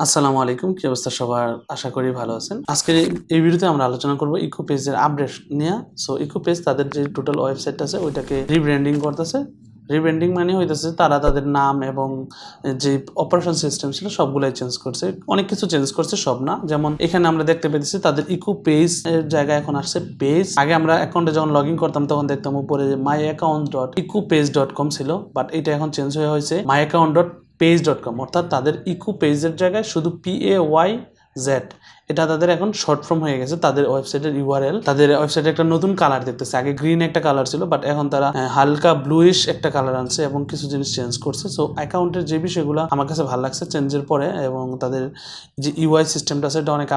আসসালামু আলাইকুম, কি অবস্থা সবার? আশা করি ভালো আছেন। আজকে এই ভিডিওতে আমরা আলোচনা করব EcoPayz এর আপডেট নিয়ে। সো EcoPayz তাদের যে টোটাল ওয়েবসাইট আছে ওইটাকে রিব্র্যান্ডিং করতেছে। রিব্র্যান্ডিং মানে হইতেছে তারা তাদের নাম এবং যে অপারেশন সিস্টেম ছিল সবগুলাই চেঞ্জ করছে। অনেক কিছু চেঞ্জ করছে, সব না। যেমন এখানে আমরা দেখতে পেয়েছি তাদের EcoPayz এর জায়গায় এখন আসছে পেজ। আগে আমরা অ্যাকাউন্টে যখন লগ ইন করতাম তখন দেখতাম উপরে myaccount.ecopayz.com ছিল, বাট এটা এখন চেঞ্জ হয়ে হয়েছে myaccount.payz.com, অর্থাৎ তাদের EcoPayz এর জায়গায় শুধু PAYZ এটা তাদের এখন শর্ট ফর্ম হয়ে গেছে। তাদের ওয়েবসাইটের ইউআরএল, তাদের ওয়েবসাইটে একটা নতুন কালার দেখতেছে। আগে গ্রিন একটা কালার ছিল, বাট এখন তারা হালকা ব্লুইশ একটা কালার আনছে এবং কিছু জিনিস চেঞ্জ করছে। সো অ্যাকাউন্টের যে বিষয়গুলো আমার কাছে ভালো লাগছে চেঞ্জের পরে, এবং তাদের যে ইউআই সিস্টেমটা আছে এটা অনেক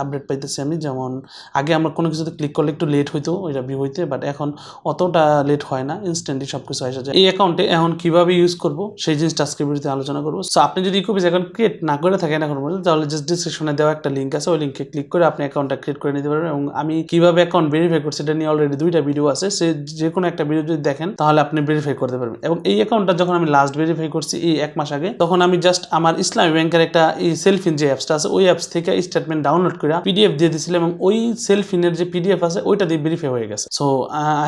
আপডেট পাইতেছি আমি। যেমন আগে আমরা কোনো কিছুতে ক্লিক করলে একটু লেট হইতো ওইটা ভিউ হইতে, বাট এখন অতটা লেট হয় না, ইনস্ট্যান্টলি সব কিছু আসা যায়। এই অ্যাকাউন্টে এখন কিভাবে ইউজ করব সেই জিনিসটা আজকে ভিডিওতে আলোচনা করবো। সো আপনি যদি EcoPayz অ্যাকাউন্ট ক্রিয়েট না করে থাকেন এখন পর্যন্ত, তাহলে জাস্ট ডিসক্রিপশনে দেওয়া একটা লিঙ্ক আছে, ওই লিঙ্কে ক্লিক করে আপনি অ্যাকাউন্টটা ক্রিয়েট করে নিতে পারবেন। এবং আমি কিভাবে অ্যাকাউন্ট ভেরিফাই করছি এটা নিয়ে অলরেডি 2টা ভিডিও আছে, সে যে কোনো একটা ভিডিও যদি দেখেন তাহলে আপনি ভেরিফাই করতে পারবেন। এবং এই অ্যাকাউন্টটা যখন আমি লাস্ট ভেরিফাই করছি এই 1 মাস আগে, তখন আমি জাস্ট আমার ইসলামী ব্যাংকের একটা এই সেলফিন যে অ্যাপসটা আছে ওই অ্যাপস থেকে স্টেটমেন্ট ডাউনলোড করে পিডিএফ দিয়ে দিয়েছিলাম, এবং ওই সেলফিনের যে পিডিএফ আছে ওইটা দিয়ে ভেরিফাই হয়ে গেছে। সো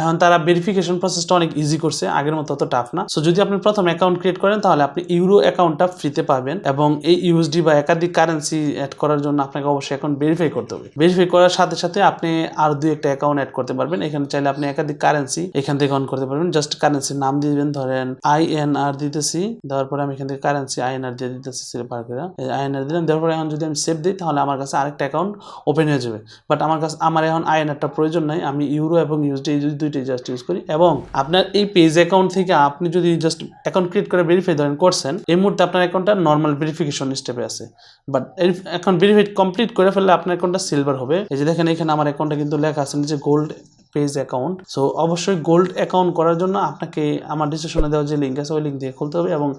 এখন তারা ভেরিফিকেশন প্রসেসটা অনেক ইজি করছে, আগের মতো অত টাফ না। সো যদি আপনি প্রথম অ্যাকাউন্ট ক্রিয়েট করেন তাহলে আপনি ইউরো অ্যাকাউন্টটা ফ্রিতে পাবেন, এবং এই ইউএসডি বা একাধিক কারেন্সি অ্যাড করার জন্য আপনাকে অবশ্যই অ্যাকাউন্ট ভেরিফাই করতে হবে। ভেরিফাই করার সাথে সাথে আপনি আর 2-1টা অ্যাকাউন্ট অ্যাড করতে পারবেন। এখানে চাইলে আপনি একাধিক কারেন্সি এখান থেকে অন করতে পারবেন। জাস্ট কারেন্সির নাম দিয়ে দিবেন, ধরেন INR দিতেছি, দেওয়ার পরে আমি এখান থেকে কারেন্সি INR দিয়ে দিতেছি, সিলভার করে INR দিলাম। দেওয়ার পরে এখন যদি আমি সেভ দিই তাহলে আমার কাছে আরেকটা অ্যাকাউন্ট ওপেন হয়ে যাবে। বাট আমার এখন INRটা প্রয়োজন নাই, আমি ইউরো এবং ইউএসডি এই দুইটাই জাস্ট ইউজ করি। এবং আপনার এই পেজ অ্যাকাউন্ট থেকে আপনি যদি জাস্ট অ্যাকাউন্ট ক্রিয়েট করে ভেরিফাই ধরেন করছেন, এই মুহূর্তে আপনার অ্যাকাউন্টটা নর্মাল ভেরিফিকেশন স্টেপে আছে, বাট অ্যাকাউন্ট ভেরিফাই কমপ্লিট করে ফেললে আপনার অ্যাকাউন্টটা সিলভার হবে। এই যে দেখেন এখানে আমার অ্যাকাউন্টটা কিন্তু লেখা আছে নিচে গোল্ড পেজ অ্যাকাউন্ট। সো অবশ্যই গোল্ড অ্যাকাউন্ট করার জন্য আপনাকে আমার ডিসক্রিপশনে দেওয়া যে লিঙ্ক আছে ওই লিঙ্ক দিয়ে খুলতে হবে, এবং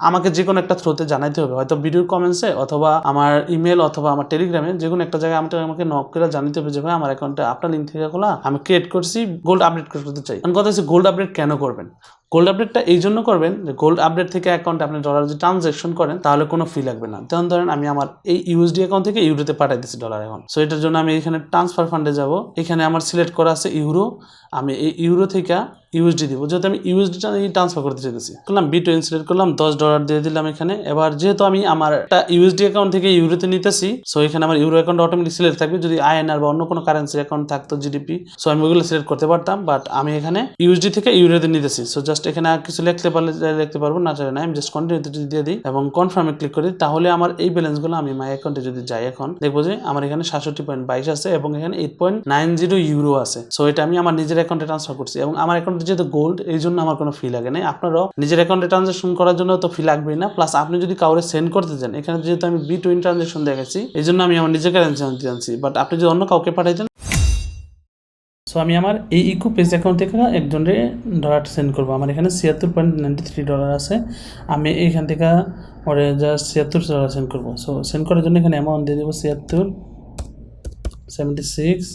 আমাকে যে কোনো একটা থ্রুতে জানাইতে হবে, হয়তো ভিডিওর কমেন্টসে অথবা আমার ইমেল অথবা আমার টেলিগ্রামে যে কোনো একটা জায়গায় আমাকে নক করে জানাতে হবে যে ভাই আমার অ্যাকাউন্টটা আপনার লিঙ্ক থেকে খোলা, আমি ক্রিয়েট করছি, গোল্ড আপডেট করতে চাই। কথা হচ্ছে গোল্ড আপডেট কেন করবেন? গোল্ড আপডেটটা এই জন্য করবেন যে গোল্ড আপডেট থেকে অ্যাকাউন্টে আপনি ডলার যদি ট্রানজ্যাকশন করেন তাহলে কোনো ফি লাগবে না। যেমন ধরেন আমি আমার এই ইউএসডি অ্যাকাউন্ট থেকে ইউরোতে পাঠাই দিচ্ছি ডলার এখন। সো এটার জন্য আমি এখানে ট্রান্সফার ফান্ডে যাব, এখানে আমার সিলেক্ট করা আছে ইউরো, আমি এই ইউরো থেকে ইউএসডি দিব, যেহেতু আমি ইউএসডিটা ট্রান্সফার করতে চাইতেছি। করলাম B2 সিলেক্ট করলাম, $10 দিয়ে দিলাম এখানে। এবার যেহেতু আমি আমার একটা ইউএসডি অ্যাকাউন্ট থেকে ইউরোতে নিতেছি, সো এখানে আমার ইউরো অ্যাকাউন্ট অটোমেটিক সিলেক্ট থাকবে। যদি INR বা অন্য কোনো কারেন্সির অ্যাকাউন্ট থাকতো জিডিপি, সো আমি ওইগুলো সিলেক্ট করতে পারতাম, বাট আমি এখানে ইউএসডি থেকে ইউরোতে নিতেছি। সো জাস্ট এখানে আর কিছু লিখতে পারলে লিখতে পারবো, না চাই না, আমি জাস্ট কন্টিনিউতে যদি দিয়ে দিই এবং কনফার্মে ক্লিক করি তাহলে আমার এই ব্যালেন্সগুলো আমি মাই অ্যাকাউন্টে যদি যাই এখন দেখবো যে আমার এখানে 67.22 আছে এবং এখানে 8.90 ইউরো আছে। সো এটা আমি আমার নিজের অ্যাকাউন্টে ট্রান্সফার করছি, এবং আমার অ্যাকাউন্টে যেহেতু গোল্ড এই জন্য আমার কোনো ফি লাগে না। আপনারাও নিজের অ্যাকাউন্টে ট্রানজাকশন করার জন্য তো ফি লাগবেই না। প্লাস আপনি যদি কাউরে সেন্ড করতে চান, এখানে যেহেতু আমি B2 ট্রানজাকশন দেখাচ্ছি এই জন্য আমি আমার নিজের কারেন্সি আনছি, বাট আপনি যদি অন্য কাউকে পাঠাইছেন, সো আমি আমার এই EcoPayz অ্যাকাউন্ট থেকে একজনের ডলার সেন্ড করবো। আমার এখানে $76.93 আছে, আমি এইখান থেকে ওরে জাস্ট $76 সেন্ড করবো। সো সেন্ড করার জন্য এখানে অ্যামাউন্ট দিয়ে দেবো 76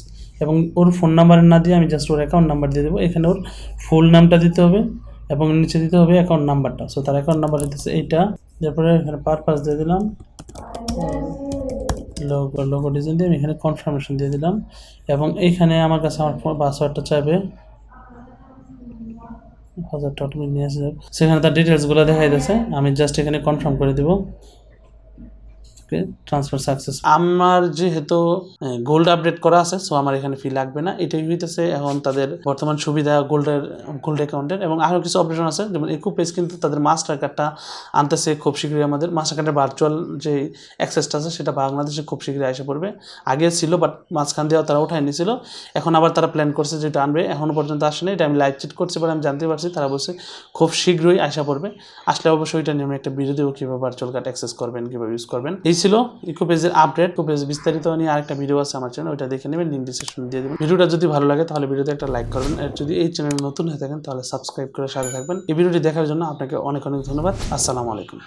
এবং ওর ফোন নাম্বার না দিয়ে আমি জাস্ট ওর অ্যাকাউন্ট নাম্বার দিয়ে দেবো। এখানে ওর ফুল নামটা দিতে হবে এবং নিচে দিতে হবে অ্যাকাউন্ট নাম্বারটা। সো তার অ্যাকাউন্ট নাম্বার দিতেছে এইটা, তারপরে এখানে পারপাস দিয়ে দিলাম, লোগো ডিজাইন দিয়ে আমি এখানে কনফার্মেশন দিয়ে দিলাম, এবং এইখানে আমার কাছে আমার পাসওয়ার্ডটা চাইবে, পাসওয়ার্ডটা অটোমেটিক নিয়ে আসে, সেখানে তার ডিটেলসগুলো দেখাই দিয়েছে, আমি জাস্ট এখানে কনফার্ম করে দেবো। Transfer success. আমার যেহেতু গোল্ড আপডেট করা আছে, সো আমার এখানে ফি লাগবে না। এটাই হইতেছে এখন তাদের বর্তমান সুবিধা গোল্ড অ্যাকাউন্টের। এবং আরও কিছু অপারেশন আছে, যেমন EcoPayz কিন্তু তাদের মাস্টার কার্ডটা আনতেছে খুব শীঘ্রই। আমাদের মাস্টার কার্ডের ভার্চুয়াল যে অ্যাক্সেসটা আছে সেটা বাংলাদেশে খুব শীঘ্রই এসে পড়বে। আগে ছিল বাট মাঝখান দিয়েও তারা উঠাই নিয়েছিল, এখন আবার তারা প্ল্যান করছে যেটা আনবে, এখনও পর্যন্ত আসেনি। এটা আমি লাইভ চেক করছি বলে আমি জানতে পারছি, তারা বলছে খুব শীঘ্রই আসা পড়বে। আসলে অবশ্যই এটা নিয়ে আমি একটা ভিডিও দেবো কীভাবে ভার্চুয়াল কার্ড অ্যাক্সেস করবেন, কীভাবে ইউজ করবেন। এই ছিল EcoPayz এর আপডেট। EcoPayz বিস্তারিত নিয়ে আরেকটা ভিডিও আছে আমার চ্যানেলে, ওইটা দেখে নেবেন, লিঙ্ক ডিসক্রিপশনে দিয়ে দেবেন। ভিডিওটা যদি ভালো লাগে তাহলে ভিডিওতে একটা লাইক করবেন, আর যদি এই চ্যানেলে নতুন হয়ে থাকেন তাহলে সাবস্ক্রাইব করে সাথে থাকবেন। এই ভিডিওটি দেখার জন্য আপনাকে অনেক অনেক ধন্যবাদ। আসসালামু আলাইকুম।